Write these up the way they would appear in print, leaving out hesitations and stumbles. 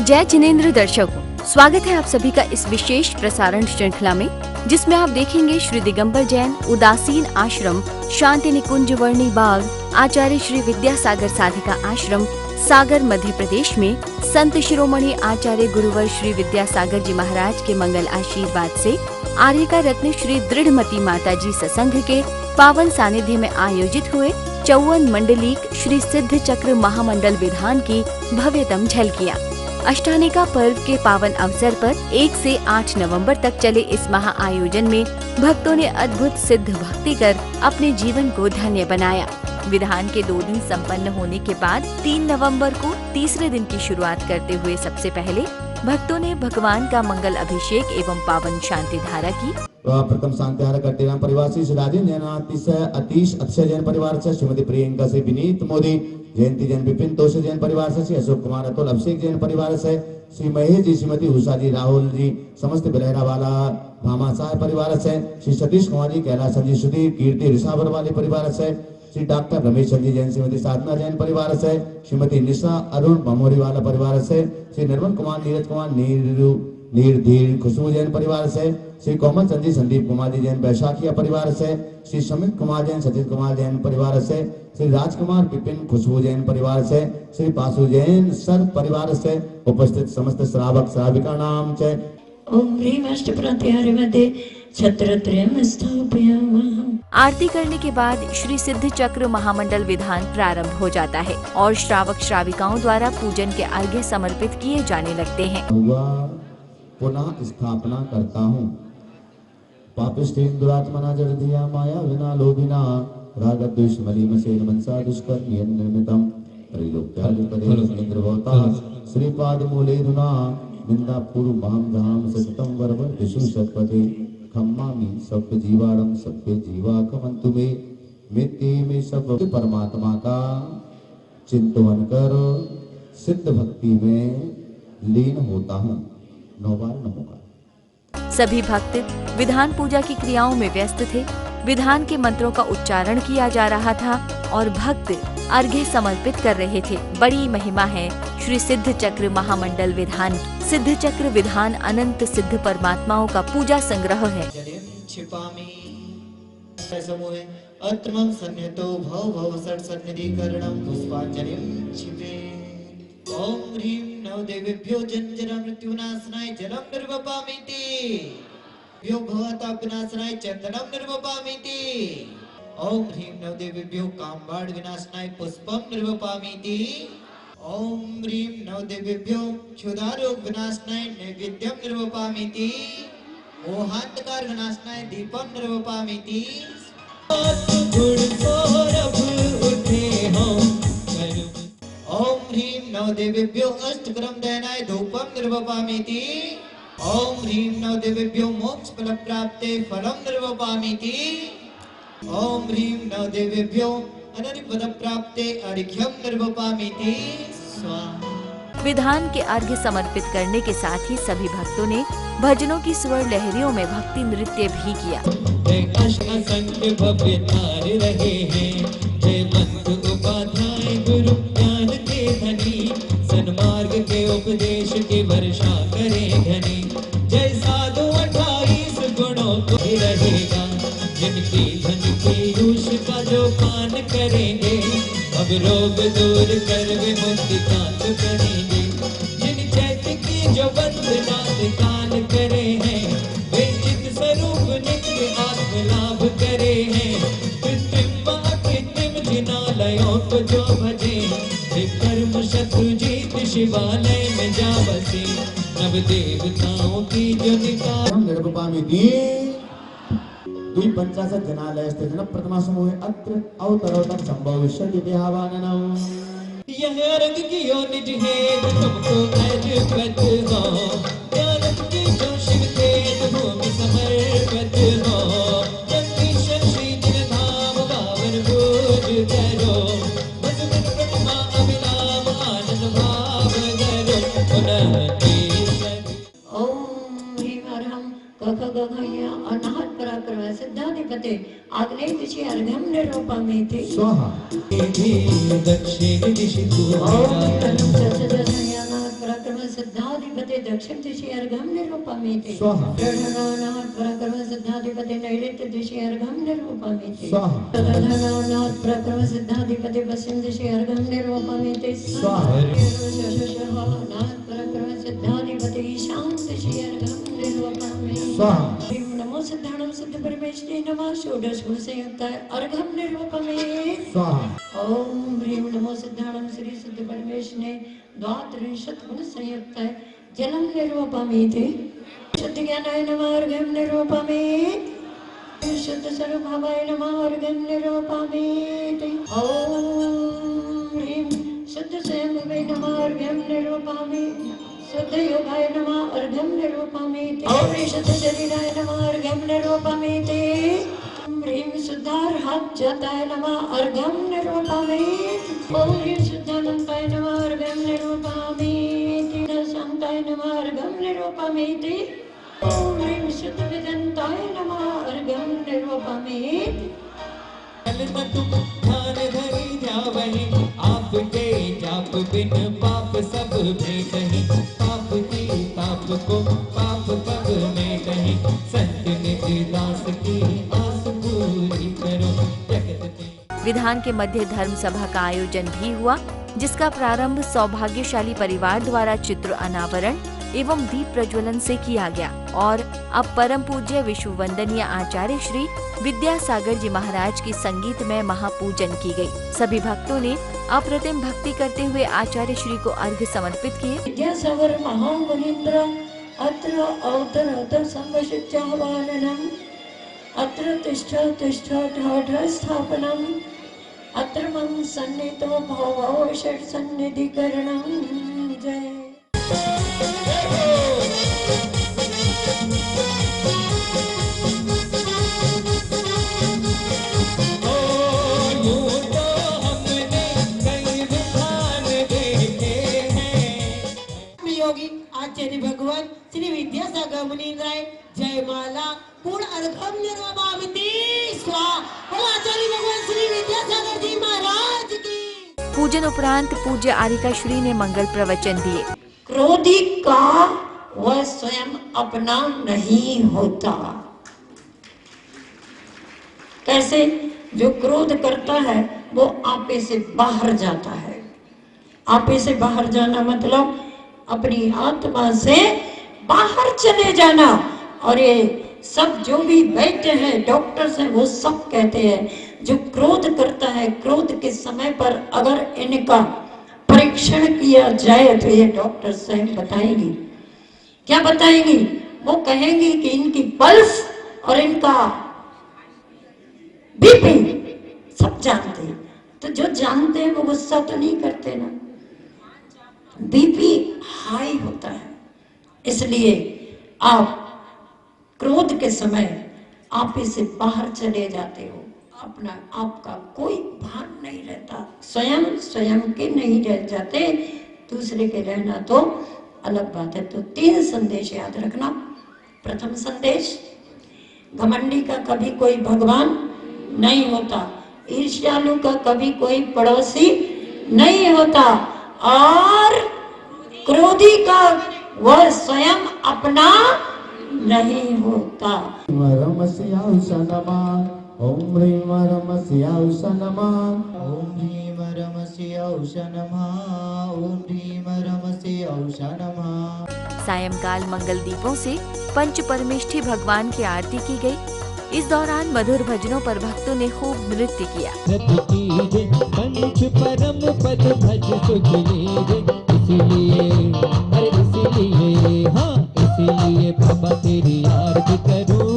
जय जिनेंद्र दर्शकों, स्वागत है आप सभी का इस विशेष प्रसारण श्रृंखला में, जिसमें आप देखेंगे श्री दिगंबर जैन उदासीन आश्रम, शांति निकुंज वर्णी बाग, आचार्य श्री विद्यासागर साधिका आश्रम, सागर मध्य प्रदेश में संत शिरोमणि आचार्य गुरुवर श्री विद्यासागर जी महाराज के मंगल आशीर्वाद से आर्य का रत्न श्री दृढ़मती माता जी सत्संग के पावन सानिध्य में आयोजित हुए 54 मंडलीक श्री सिद्ध चक्र महामंडल विधान की भव्यतम झलकियां। अष्टानिका पर्व के पावन अवसर पर 1 से 8 नवंबर तक चले इस महा आयोजन में भक्तों ने अद्भुत सिद्ध भक्ति कर अपने जीवन को धन्य बनाया। विधान के 2 दिन संपन्न होने के बाद 3 नवंबर को तीसरे दिन की शुरुआत करते हुए सबसे पहले भक्तों ने भगवान का मंगल अभिषेक एवं पावन शांति धारा की। प्रथम शांति धारा करते नाम परिवार से राजेंद्र जैन, अतीश अक्षय जैन परिवार से श्रीमती प्रियंका से विनीत मोदी, जयंती जैन, विपिन तोष जैन परिवार से अशोक कुमार, अतुल अभिषेक जैन परिवार से श्री महेश जी, श्रीमती उषा जी, राहुल जी, समस्त बिलहरा वाला भामा साहब परिवार से श्री सतीश कुमार जी, कैलाश जी, सुधीर कीर्ति ऋषावर वाले परिवार से श्री डॉक्टर रमेश जी जैन, श्रीमती साधना जैन परिवार से श्रीमती निशा अरुण ममोरी वाला परिवार से श्री निर्मल कुमार, नीरज कुमार, नीरधीर खुशबू जैन परिवार से श्री कोमल चंद जी, संदीप कुमार जी जैन बैशाखिया परिवार से श्री समित कुमार जैन, सचित कुमार जैन परिवार से श्री राजकुमार विपिन खुशबू जैन परिवार से श्री पासु जैन सर परिवार से उपस्थित समस्त श्रावक श्राविका नाम च ओम ह्रीं अष्टप्रत्यहरिमध्ये छत्रत्रयं स्थापयामः। आरती करने के बाद श्री सिद्ध चक्र महामंडल विधान प्रारंभ हो जाता है और श्रावक श्राविकाओं द्वारा पूजन के अर्घ्य समर्पित किए जाने लगते हैं। पुनः स्थापना करता हूँ। पापिष्ठेन दुरात्मना जड़धिया माया विना लोभिना राग द्वेष मलीमसेन मनसा दुष्कर्म निर्मितम त्रैलोक्यादिपदेन्द्रभवता श्रीपाद मूलेधुना निंदा पूर्व महम धाम सततम वरवर विशु शतपथे खम्मामि सब जीवाणम सबके जीवा कमंतु में सब परमात्मा का चिंतन कर सिद्ध भक्ति में लीन होता हूँ। 9 बार नमोकार। सभी भक्त विधान पूजा की क्रियाओं में व्यस्त थे। विधान के मंत्रों का उच्चारण किया जा रहा था और भक्त अर्घ्य समर्पित कर रहे थे। बड़ी महिमा है श्री सिद्ध चक्र महामंडल विधान की। सिद्ध चक्र विधान अनंत सिद्ध परमात्माओं का पूजा संग्रह है। अत्रमं सन्नितो भव भव षट् सन्निधिकरणं पुष्पांजलिं क्षिपे। ओम ह्रीं नवदेवेभ्यो जन्मजरा मृत्युनाशनाय जलं निर्वपामीति। भ्यो भवतापनाशनाय चंदनं निर्वपामीति। ओम ह्रीं नवदेवेभ्यो कामबाण विनाशनाय पुष्पं निर्वपामीति। ओम ह्रीं नवदेवेभ्यो क्षुधारोग विनाशनाय नैवेद्यं निर्वपामीति। मोहांतकार विनाशनाय दीपं निर्वपामीति। ओम ह्रीं नवदेवेभ्यो अष्टकरं दहनाय धूपं निर्वपामीति। ओम ह्रीं नवदेवेभ्यो मोक्ष फल प्राप्ते फलं निर्वपामीति। ओम ह्रीं नवदेवेभ्यो अनन्यपद प्राप्ते अर्घ्यं निर्वपामीति। स्वाहा। विधान के अर्घ्य समर्पित करने के साथ ही सभी भक्तों ने भजनों की स्वर लहरियों में भक्ति नृत्य भी किया। रहे हैं जय मंत्र उपाध्याय गुरु ज्ञान के धनी, सन्मार्ग के उपदेश की वर्षा करें धनी। जय साधु 28 गुणों को रहेगा, जिनकी धन की रूष का जो पान करेंगे, अब रोग दूर कर वे मुक्ति कांत करेंगे। जिन चैत्य की जो वंदना कान करे हैं, वे चित स्वरूप नित्य आत्म लाभ करे हैं। कृत्रिम व अकृत्रिम जिनालयों को जो भजे, कर्म शत्रु जीत शिवालय में जा बसे। नव देवताओं की जो निकाल निर्वपामीति। द्विपंचाशत् जनालयस्ते जन प्रथमा समूहे अत्र अवतरोदर संभविष्यति देहावाननम्। यह अर्घ की यो निज है तुमको अर्पित हो, ज्ञान की जो शिव थे भूमि समर्पित हो। जगदीश्वर श्री जिन धाम पावन पूज करो, मधुर प्रतिमा अभिनाम आनंद भाव करो। ओम ह्रीं अर्हं कखगघय अनाहत पराक्रम सिद्धाधिपते आग्नेय दिशि अर्घ्यं निर्वपामीति। स्वाहा। दक्षिण दिशि ओम पराक्रम सिद्धाधिपते दक्षिण दिशि अर्घम निरूपमेति स्वाहा। दधनानाथ पराक्रम सिद्धाधिपते नैऋत्य दिशि अर्घम निरूपमेति स्वाहा। दधनानाथ पराक्रम सिद्धाधिपते पश्चिम दिशि अर्घम निरूपमेति स्वाहा। नाथ पराक्रम सिद्धाधिपते ईशान दिशि अर्घम निरूपमेति स्वाहा। नमो सिद्धाणम सिद्ध परमेश्वरी नमः षोडश गुण संयुक्त अर्घम निरूपमेति स्वाहा। ओम ह्रीं नमो सिद्धाणम श्री सिद्ध परमेश्वरे द्वात्रिंशत् गुण संयुक्त जलम निरूपमेति शुद्ध ज्ञानाय नमः अर्घ्यं निरूपमेति शुद्ध स्वरूपाय नमः अर्घ्यं निरूपमेति ओम ह्रीं शुद्ध स्वयंभुवे नमः अर्घ्यं निरूपमेति शुद्ध योगाय नमः अर्घ्यं निरूपमेति ओम शुद्ध शरीराय नमः अर्घ्यं निरूपमेति ह्रीं शुद्धार्हत जताय नमः अर्घ्यं निरूपमेति ओम ह्रीं शुद्धानन्ताय नमः अर्घ्यं निरूपमेति शान्ताय नमः अर्घ्यं निरूपमेति ओम ह्रीं शुद्ध विदन्ताय नमः अर्घ्यं निरूपमेति तुम ध्यान धरि जावहि आपके जाप बिन पाप सब भेटहि पाप की ताप को पाप कब में कहीं संत निज दास की आस पूरी करो जगत की। विधान के मध्य धर्म सभा का आयोजन भी हुआ, जिसका प्रारंभ सौभाग्यशाली परिवार द्वारा चित्र अनावरण एवं दीप प्रज्वलन से किया गया और अब परम पूज्य विश्व वंदनीय आचार्य श्री विद्यासागर जी महाराज की संगीतमय महापूजन की गई। सभी भक्तों ने अप्रतिम भक्ति करते हुए आचार्य श्री को अर्घ्य समर्पित किए। विद्यासागर महामुनीन्द्र अत्र अवतरत संवशिष्यावाहनम् अत्र तिष्ठ तिष्ठ ठाठ स्थापनम् अत्र मम सन्निधो भवो षट् सन्निधिकरणम् जय। योगी आचार्य भगवान श्री विद्यासागर मुनीन्द्राय जयमाला पूर्ण अर्घम निरूपमेति स्वाहा। बोलो आचार्य भगवान श्री विद्यासागर जी महाराज की। पूजन उपरांत पूज्य आरिका श्री ने मंगल प्रवचन दिए। क्रोधी का वह स्वयं अपना नहीं होता। कैसे? जो क्रोध करता है वो आपे से बाहर जाता है। आपे से बाहर जाना मतलब अपनी आत्मा से बाहर चले जाना। और ये सब जो भी बैठे हैं डॉक्टर्स हैं वो सब कहते हैं जो क्रोध करता है, क्रोध के समय पर अगर इनका परीक्षण किया जाए तो ये डॉक्टर स्वयं बताएंगी। क्या बताएंगी? वो कहेंगी कि इनकी पल्स और इनका बीपी सब जानते हैं। तो जो जानते हैं वो गुस्सा तो नहीं करते ना। बीपी हाई होता है, इसलिए आप क्रोध के समय आप इसे बाहर चले जाते हो। अपना आपका कोई भान नहीं रहता, स्वयं के नहीं रह जाते, दूसरे के रहना तो अलग बात है। तो 3 संदेश याद रखना। प्रथम संदेश, घमंडी का कभी कोई भगवान नहीं होता, ईर्ष्यालु का कभी कोई पड़ोसी नहीं होता, और क्रोधी का वह स्वयं अपना नहीं होता। ओम ह्रीं रमस्या नमः। ओम ह्रीं रमस्या नमः। ओम ह्रीं रमस्या नमः। सायंकाल मंगल दीपों से पंच परमेष्ठी भगवान की आरती की गई। इस दौरान मधुर भजनों पर भक्तों ने खूब नृत्य किया। पंच परम पद भज सुख लीजे, इसीलिए अरे इसीलिए हाँ इसीलिए बाबा तेरी आरती करूं,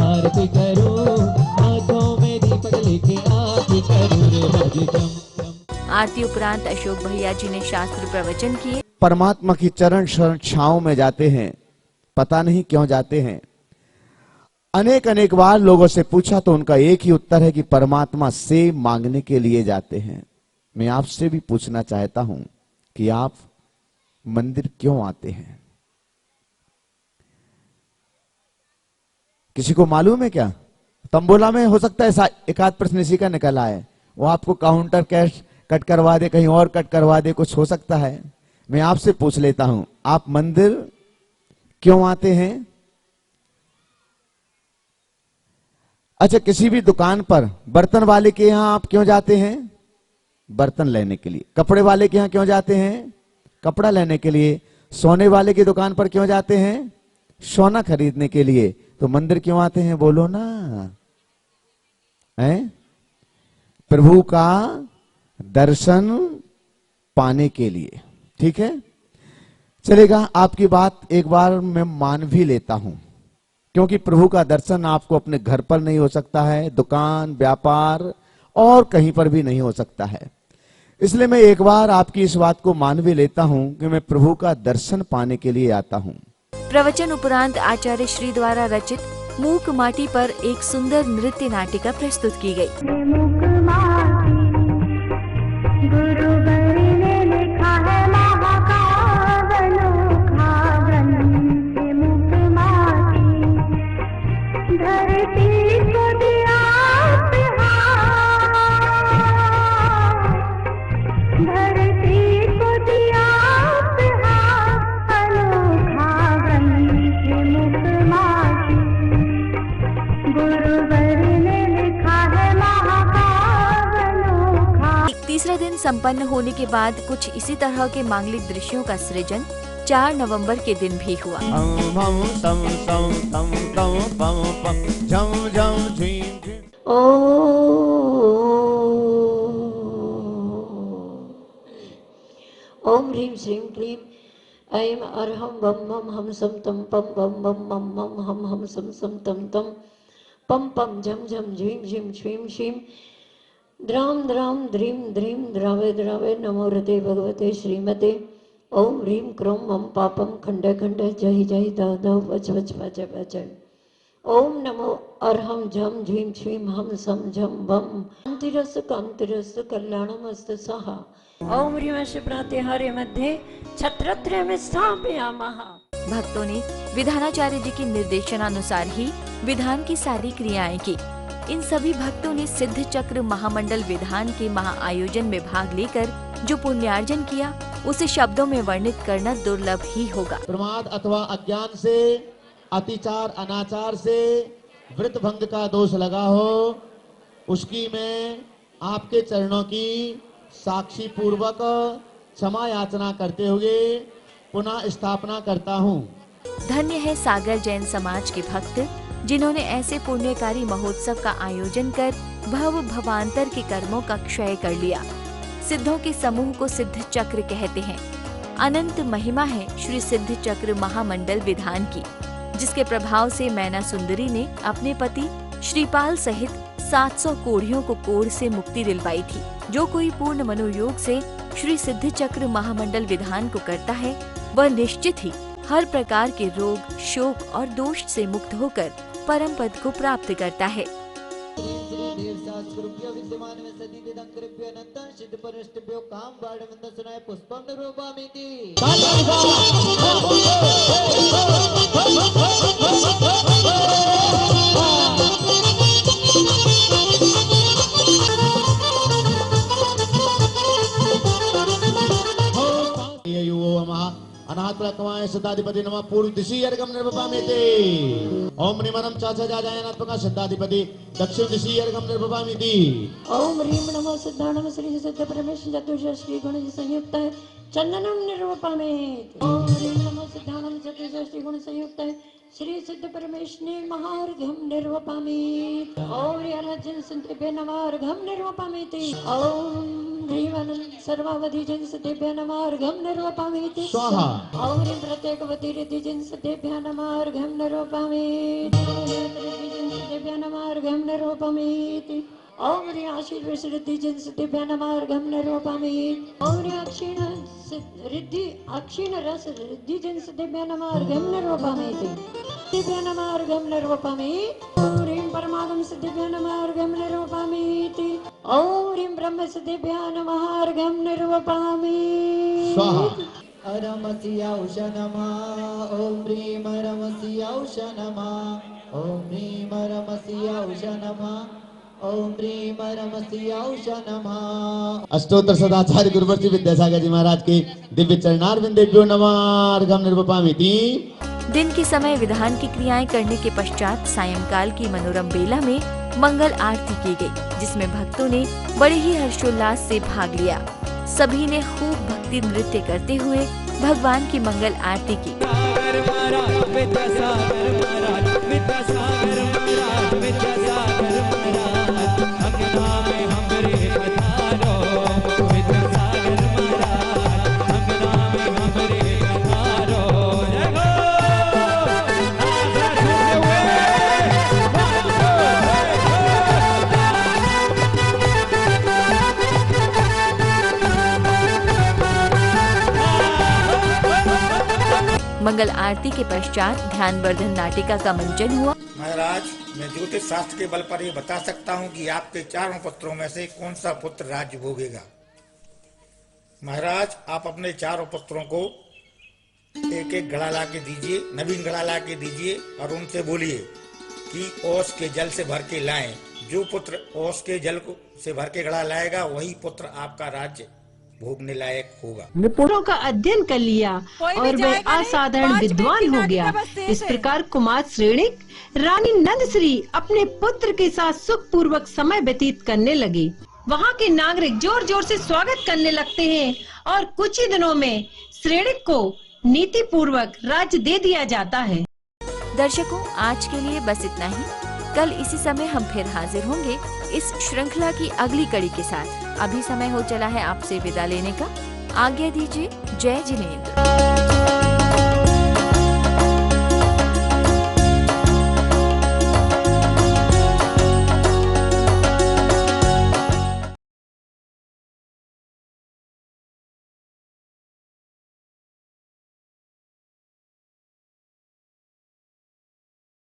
आरती करूं, हाथों में दीपक लेके आरती करूं रे बाजी चम चम। आरती उपरांत अशोक भैया जी ने शास्त्र प्रवचन किए। परमात्मा की चरण शरण छांव में जाते हैं, पता नहीं क्यों जाते हैं। अनेक बार लोगों से पूछा तो उनका एक ही उत्तर है कि परमात्मा से मांगने के लिए जाते हैं। मैं आपसे भी पूछना चाहता हूं कि आप मंदिर क्यों आते हैं? किसी को मालूम है क्या? तंबोला में हो सकता है एक आध प्रश्न इसी का निकल आए, वो आपको काउंटर कैश कट करवा दे, कहीं और कट करवा दे, कुछ हो सकता है। मैं आपसे पूछ लेता हूं, आप मंदिर क्यों आते हैं? अच्छा, किसी भी दुकान पर बर्तन वाले के यहां आप क्यों जाते हैं? बर्तन लेने के लिए। कपड़े वाले के यहां क्यों जाते हैं? कपड़ा लेने के लिए। सोने वाले की दुकान पर क्यों जाते हैं? सोना खरीदने के लिए। तो मंदिर क्यों आते हैं, बोलो ना? हैं? प्रभु का दर्शन पाने के लिए। ठीक है, चलेगा। आपकी बात एक बार मैं मान भी लेता हूं, क्योंकि प्रभु का दर्शन आपको अपने घर पर नहीं हो सकता है, दुकान व्यापार और कहीं पर भी नहीं हो सकता है। इसलिए मैं एक बार आपकी इस बात को मान भी लेता हूं कि मैं प्रभु का दर्शन पाने के लिए आता हूं। प्रवचन उपरांत आचार्य श्री द्वारा रचित मूक माटी पर एक सुंदर नृत्य नाटिका प्रस्तुत की गई। तीसरा दिन संपन्न होने के बाद कुछ इसी तरह के मांगलिक दृश्यों का सृजन 4 नवंबर के दिन भी हुआ। ओम ह्रीं श्रीं क्लीं ऐं अर्हं वम मम हम सम तम पम वम मम मम मम हम हम सम तम तम पम पम झम झम झीं झीं श्रीं श्रीं द्राम द्राम द्रीं द्रीं द्रावे द्रावे नमो रते भगवते श्रीमते। ओम ह्रीं क्रों मम पापम खंड खंड जय जय दव दव वच वच वच वच। ओम नमो अर्हं झम झीं श्रीं हम सम झम वम कांतिरस कल्याणमस्तु सहा। ओम ह्रीं प्रातिहार्य मध्ये छत्रत्रयं स्थापयामः। भक्तों ने विधानाचार्य जी के निर्देशनानुसार ही विधान की सारी क्रियाएं की। इन सभी भक्तों ने सिद्ध चक्र महामंडल विधान के महाआयोजन में भाग लेकर जो पुण्यार्जन किया, उसे शब्दों में वर्णित करना दुर्लभ ही होगा। प्रमाद अथवा अज्ञान से, अतिचार अनाचार से व्रत भंग का दोष लगा हो, उसकी मैं आपके चरणों की साक्षी पूर्वक क्षमा याचना करते हुए पुनः स्थापना करता हूँ। धन्य है सागर जैन समाज के भक्त, जिन्होंने ऐसे पुण्यकारी महोत्सव का आयोजन कर भव भवांतर के कर्मों का क्षय कर लिया। सिद्धों के समूह को सिद्ध चक्र कहते हैं। अनंत महिमा है श्री सिद्ध चक्र महामंडल विधान की, जिसके प्रभाव से मैना सुंदरी ने अपने पति श्रीपाल सहित 700 कोढ़ियों को कोढ़ से मुक्ति दिलवाई थी। जो कोई पूर्ण मनोयोग से श्री सिद्ध चक्र महामंडल विधान को करता है, वह निश्चित ही हर प्रकार के रोग, शोक और दोष से मुक्त होकर परम पद को प्राप्त करता है। अनात्मकमाय सिद्धाधिपति नमः पूर्व दिशि अर्घम निर्वपामेते। ओम निमनम चाचा जाजायनात्मका सिद्धाधिपति दक्षिण दिशि अर्घम निर्वपामेति। ओम ह्रीं नमो सिद्धाणम श्री सिद्ध परमेश चतुर्दश श्री गुण संयुक्त है चंदनम निर्वपामेति। ओम ह्रीं नमो सिद्धाणम चतुर्दश श्री गुण संयुक्त है श्री सिद्ध परमेश ने महार्घम निर्वपामेति। ओम ह्रीं संतेभ्य नमः अर्घम निर्वपामेति। ओम सर्वावधि जन सतेभ्य नमः अर्घम निर्वपामेति स्वाहा। ओम ह्रीं प्रत्येकवती रिद्धि जन सतेभ्य नमः अर्घम निर्वपामेति। जन सतेभ्य नमः अर्घम निर्वपामेति। ओम ह्रीं आशीर्वेश रिद्धि जन सतेभ्य नमः अर्घम निर्वपामेति। ओम ह्रीं अक्षीण रस रिद्धि जन सतेभ्य नमः अर्घम निर्वपामेति। सतेभ्य नमः अर्घम निर्वपामेति। ओम ह्रीं परमागम सतेभ्य नमः अर्घम निर्वपामेति। ओम ह्रीं ब्रह्म सतेभ्य नमः अर्घम निर्वपामेति। स्वाहा। अरमसिया उषा नमः। ओम ह्रीं अरमसिया उषा नमः। ओम ह्रीं अरमसिया उषा नमः। ओम ह्रीं परमस्य औषध नमः। अष्टोत्तर सदाचार्य गुरुवर्षि विद्यासागर जी महाराज के दिव्य चरणारविंदेभ्यो नमः। अर्घम निर्वपामिति। दिन के समय विधान की क्रियाएं करने के पश्चात सायंकाल की मनोरम बेला में मंगल आरती की गई, जिसमें भक्तों ने बड़े ही हर्षोल्लास से भाग लिया। सभी ने खूब भक्ति नृत्य करते हुए भगवान की मंगल आरती की। मंगल आरती के पश्चात ध्यानवर्धन नाटिका का मंचन हुआ। महाराज, मैं ज्योतिष शास्त्र के बल पर ये बता सकता हूँ कि आपके चारों पुत्रों में से कौन सा पुत्र राज्य भोगेगा। महाराज, आप अपने चारों पुत्रों को एक एक घड़ा ला के दीजिए, नवीन घड़ा ला के दीजिए और उनसे बोलिए कि ओस के जल से भर के लाएं। जो पुत्र ओस के जल से भर के घड़ा लाएगा वही पुत्र आपका राज्य भोगने लायक होगा। पुत्रों का अध्ययन कर लिया और वह असाधारण विद्वान हो गया। इस प्रकार कुमार श्रेणिक रानी नंदश्री अपने पुत्र के साथ सुख पूर्वक समय व्यतीत करने लगी। वहाँ के नागरिक जोर जोर से स्वागत करने लगते हैं और कुछ ही दिनों में श्रेणिक को नीति पूर्वक राज्य दे दिया जाता है। दर्शकों, आज के लिए बस इतना ही। कल इसी समय हम फिर हाजिर होंगे इस श्रृंखला की अगली कड़ी के साथ। अभी समय हो चला है आपसे विदा लेने का। आज्ञा दीजिए। जय जिनेंद्र।